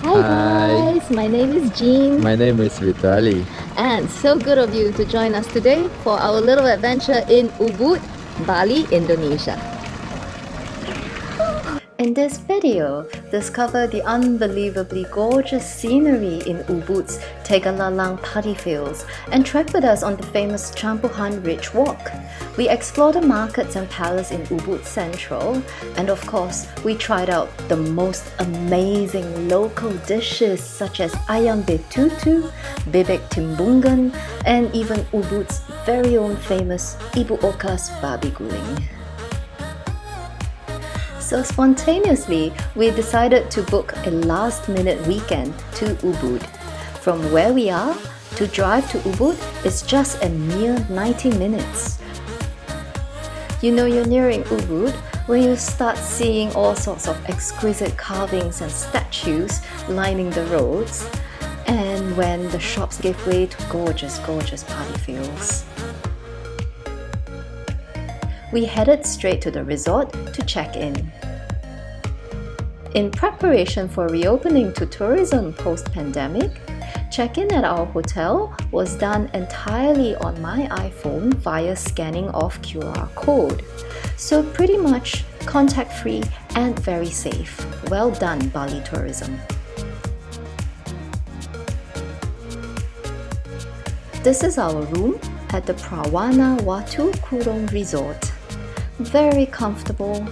Hi guys, my name is Jean, My name is Vitali. and so good of you to join us today for our little adventure in Ubud, Bali, Indonesia. In this video, discover the unbelievably gorgeous scenery in Ubud's Tegalalang paddy fields and trek with us on the famous Campuhan Ridge Walk. We explore the markets and palace in Ubud Central, and of course, we tried out the most amazing local dishes such as Ayam Betutu, Bebek Timbungan, and even Ubud's very own famous Ibu Oka's Babi Guling. So spontaneously, we decided to book a last-minute weekend to Ubud. From where we are, to drive to Ubud is just a mere 90 minutes. You know you're nearing Ubud when you start seeing all sorts of exquisite carvings and statues lining the roads, and when the shops give way to gorgeous paddy fields. We headed straight to the resort to check in. In preparation for reopening to tourism post-pandemic, check-in at our hotel was done entirely on my iPhone via scanning of QR code. So pretty much contact-free and very safe. Well done, Bali Tourism. This is our room at the Prawana Watu Kurong Resort. Very comfortable,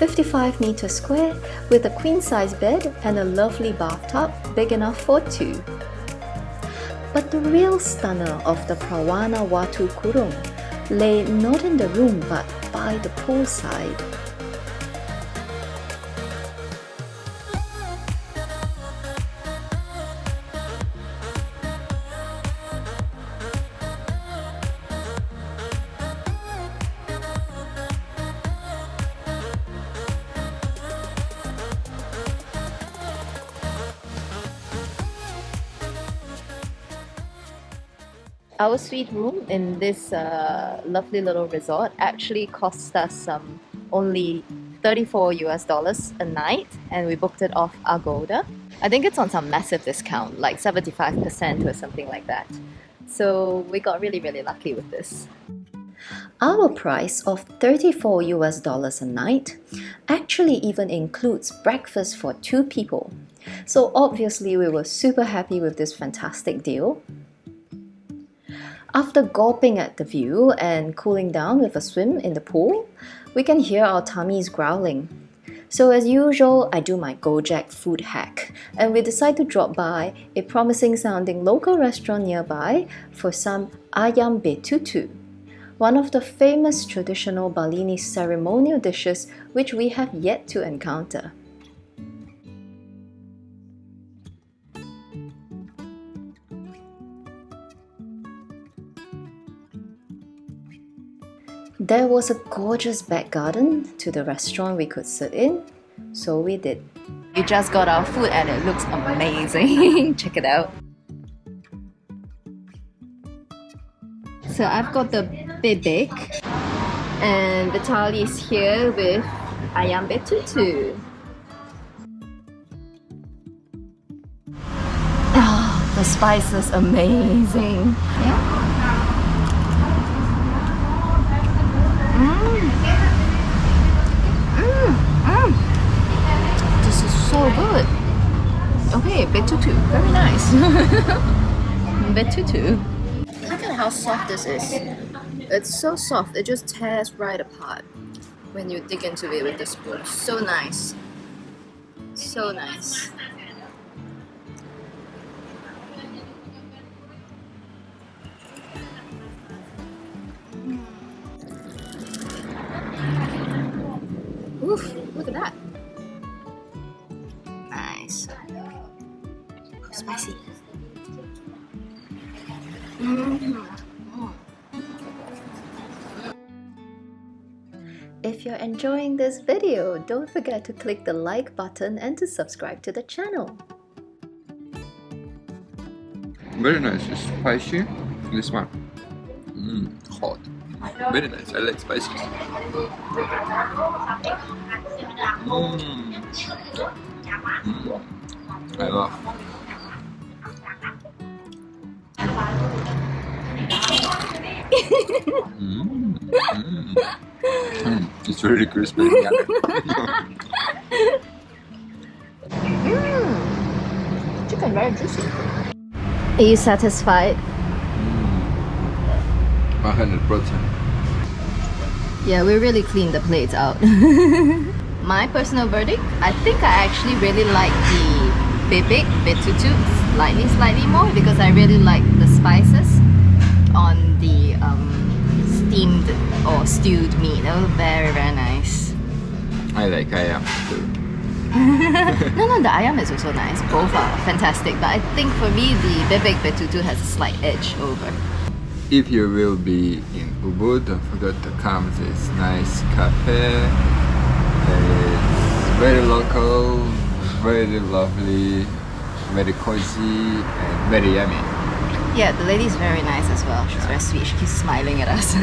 55 meters square with a queen-size bed and a lovely bathtub big enough for two. But the real stunner of the Prawana Watu Kurong lay not in the room but by the poolside. Our suite room in this lovely little resort actually cost us only $34 a night, and we booked it off Agoda. I think it's on some massive discount, like 75% or something like that. So we got really lucky with this. Our price of $34 a night actually even includes breakfast for two people. So obviously we were super happy with this fantastic deal. After gulping at the view and cooling down with a swim in the pool, we can hear our tummies growling. So as usual, I do my Gojek food hack, and we decide to drop by a promising sounding local restaurant nearby for some Ayam Betutu, one of the famous traditional Balinese ceremonial dishes which we have yet to encounter. There was a gorgeous back garden to the restaurant we could sit in, so we did. We just got our food and it looks amazing. Check it out. So I've got the bebek, and Vitali is here with Ayam Betutu. Oh, the spice is amazing. Yeah. This is so good. Okay, betutu, very nice. Betutu. Look at how soft this is. It's so soft, it just tears right apart when you dig into it with the spoon. So nice. So nice. Oof, look at that. Nice. Oh, spicy. If you're enjoying this video, don't forget to click the like button and to subscribe to the channel. Very nice. It's spicy. This one. Hot. Very nice. I like spicy. I love. It's really crispy. Chicken very juicy. Are you satisfied? 100%. Yeah, we really cleaned the plates out. My personal verdict, I think I actually really like the Bebek Betutu slightly more because I really like the spices on the steamed or stewed meat. That was very nice. I like ayam too. No, the ayam is also nice. Both are fantastic, but I think for me the Bebek Betutu has a slight edge over. If you will be in Ubud, don't forget to come to this nice cafe. It's very local, very lovely, very cozy, and very yummy. Yeah, the lady's very nice as well. She's very sweet. She keeps smiling at us.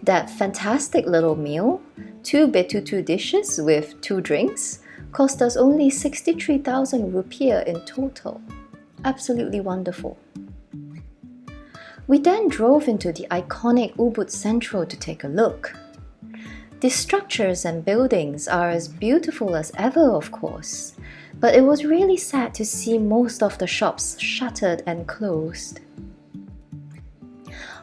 That fantastic little meal, 2 betutu dishes with 2 drinks, cost us only 63,000 rupiah in total. Absolutely wonderful. We then drove into the iconic Ubud Central to take a look. The structures and buildings are as beautiful as ever, of course, but it was really sad to see most of the shops shuttered and closed.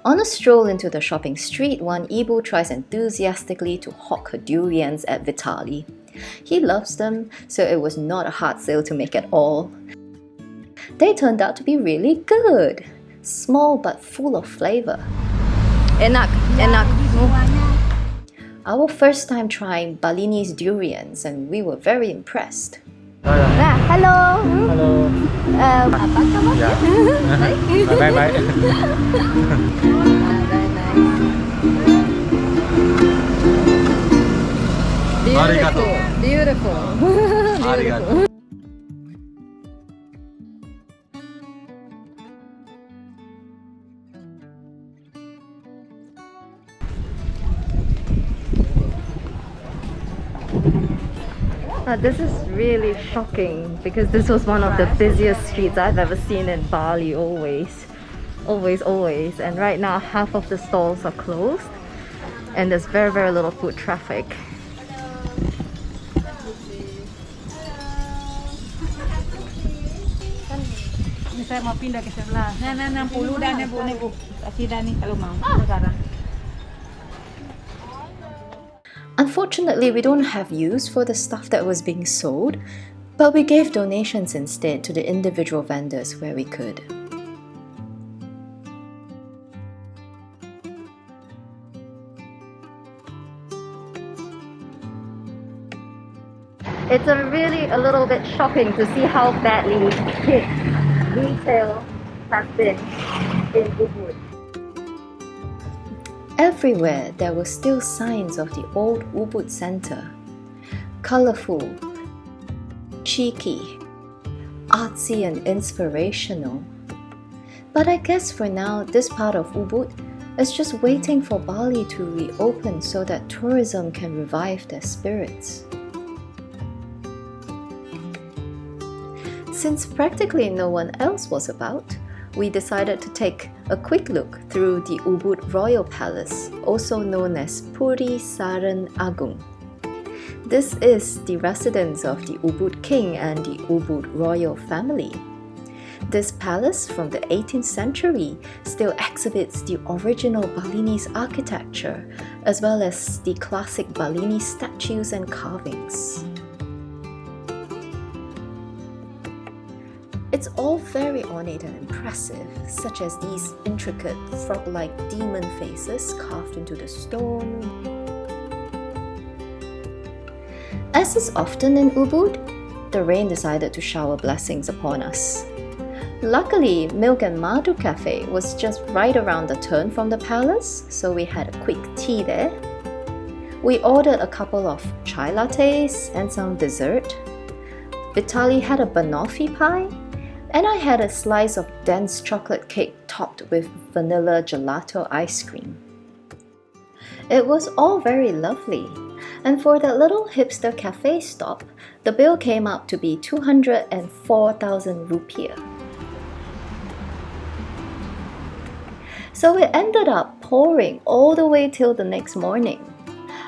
On a stroll into the shopping street, one Ibu tries enthusiastically to hawk her durians at Vitali. He loves them, so it was not a hard sale to make at all. They turned out to be really good. Small but full of flavor. Enak. Our first time trying Balinese durians and we were very impressed. Hello. Hello. Apa kabar? Yeah. Bye. Beautiful. Arigato. This is really shocking because this was one of the busiest streets I've ever seen in Bali, always. And right now half of the stalls are closed and there's very little foot traffic. Saya mau pindah ke sebelah. Nah 60 dah ni Bu. Kasih dah ni kalau mau sekarang. Unfortunately, we don't have use for the stuff that was being sold, but we gave donations instead to the individual vendors where we could. It's a little bit shocking to see how badly hit retail has been in Ubud. Everywhere there were still signs of the old Ubud Center. Colorful, cheeky, artsy and inspirational. But I guess for now this part of Ubud is just waiting for Bali to reopen so that tourism can revive their spirits. Since practically no one else was about, we decided to take a quick look through the Ubud Royal Palace, also known as Puri Saren Agung. This is the residence of the Ubud King and the Ubud royal family. This palace from the 18th century still exhibits the original Balinese architecture, as well as the classic Balinese statues and carvings. It's all very ornate and impressive, such as these intricate frog-like demon faces carved into the stone. As is often in Ubud, the rain decided to shower blessings upon us. Luckily, Milk and Madu Cafe was just right around the turn from the palace, so we had a quick tea there. We ordered a couple of chai lattes and some dessert. Vitali had a banoffee pie, and I had a slice of dense chocolate cake topped with vanilla gelato ice cream. It was all very lovely, And for that little hipster cafe stop, the bill came up to be 204,000 rupiah. So it ended up pouring all the way till the next morning.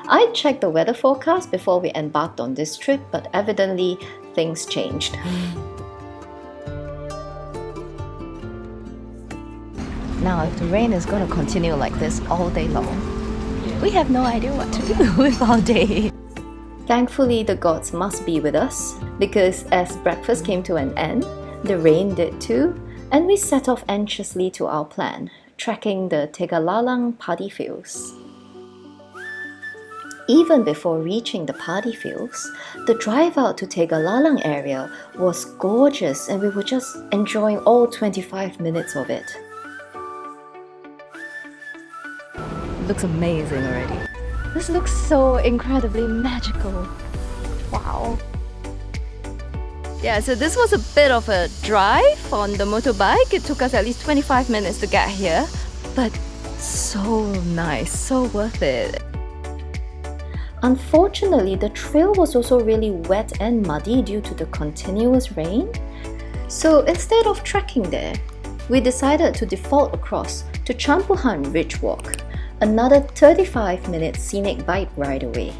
I checked the weather forecast before we embarked on this trip, but evidently things changed. Now, if the rain is going to continue like this all day long, we have no idea what to do with our day. Thankfully, the gods must be with us, because as breakfast came to an end, the rain did too, and we set off anxiously to our plan, tracking the Tegalalang paddy fields. Even before reaching the paddy fields, the drive out to Tegalalang area was gorgeous, and we were just enjoying all 25 minutes of it. It looks amazing already. This looks so incredibly magical. Wow. Yeah, so this was a bit of a drive on the motorbike. It took us at least 25 minutes to get here, but so nice, so worth it. Unfortunately, the trail was also really wet and muddy due to the continuous rain. So instead of trekking there, we decided to default across to Campuhan Ridge Walk, another 35-minute scenic bike ride away.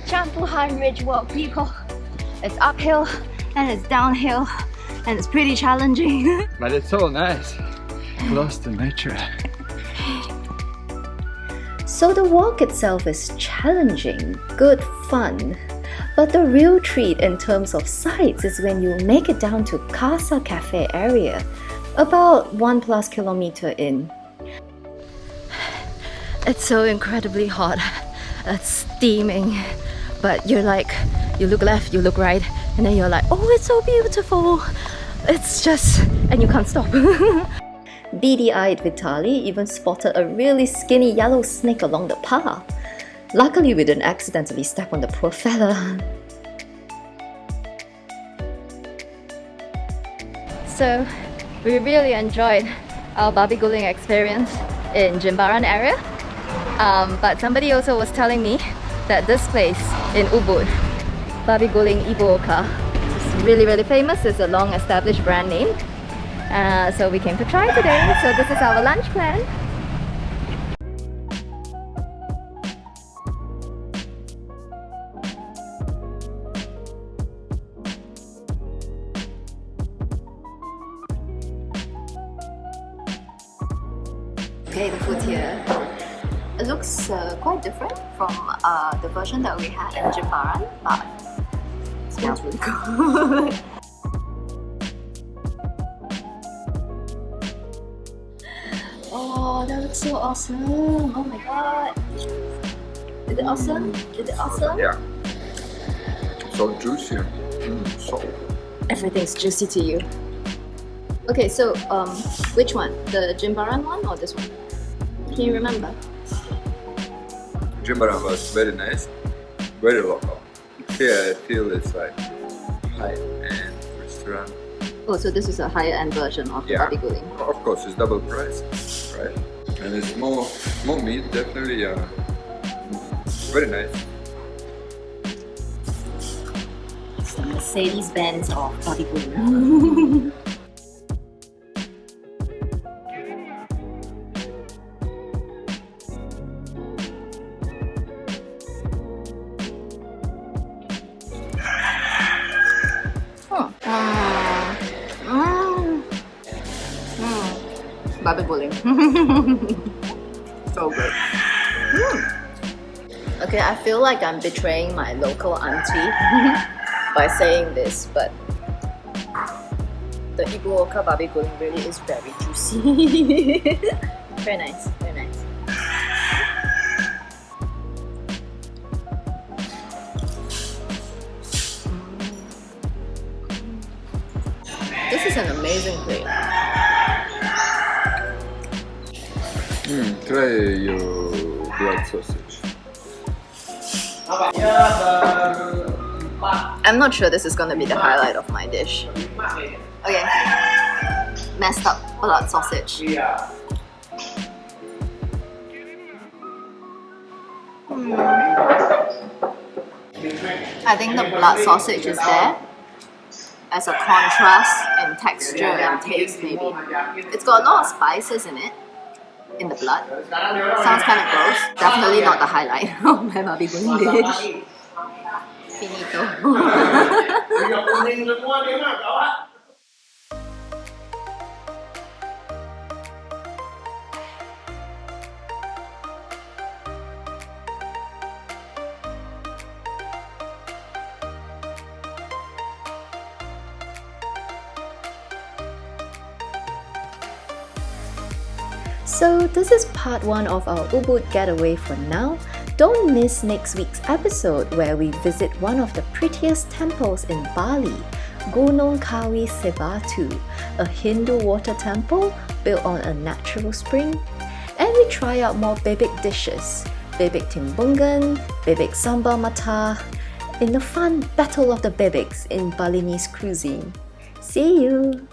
Campuhan Ridge Walk, people. It's uphill and it's downhill and it's pretty challenging. But it's so nice, close to nature. So the walk itself is challenging, good fun. But the real treat in terms of sights is when you make it down to Casa Cafe area, about 1+ kilometer in. It's so incredibly hot. It's steaming. But you're like, you look left, you look right, and then you're like, oh, it's so beautiful. It's just, and you can't stop. Beady-eyed Vitali even spotted a really skinny yellow snake along the path. Luckily, we didn't accidentally step on the poor fella. So, we really enjoyed our Babi Guling experience in Jimbaran area. But somebody also was telling me that this place in Ubud, Babi Guling Ibu Oka, is really famous. It's a long established brand name. So we came to try today. So this is our lunch plan. Okay, the food here. It looks quite different from the version that we had in Jimbaran, but it smells really good. Oh, that looks so awesome! Oh my god! Is it awesome? Is it awesome? Yeah. So juicy. So. Everything's juicy to you. Okay, so which one? The Jimbaran one or this one? Can you remember? Jimbaran was very nice, very local. Here I feel it's like high-end restaurant. Oh, so this is a higher end version of Babi Guling. Of course, it's double price, right? And it's more meat, definitely. Very nice. It's the Mercedes-Benz of Babi Guling. Babi Guling. So good. Okay, I feel like I'm betraying my local auntie by saying this, but the Ibu Oka Babi Guling really is very juicy. Very nice, very nice. This is an amazing plate. Try your blood sausage. I'm not sure this is gonna be the highlight of my dish. Okay, messed up. blood sausage. I think the blood sausage is there as a contrast in texture and taste maybe. It's got a lot of spices in it, in the blood. Sounds kind of gross. Definitely not the highlight of my babi guling dish. Finito. So this is part 1 of our Ubud getaway for now. Don't miss next week's episode where we visit one of the prettiest temples in Bali, Gunung Kawi Sebatu, a Hindu water temple built on a natural spring. And we try out more bebek dishes, Bebek Timbungan, Bebek Sambal Matah, in the fun Battle of the Bebeks in Balinese cuisine. See you!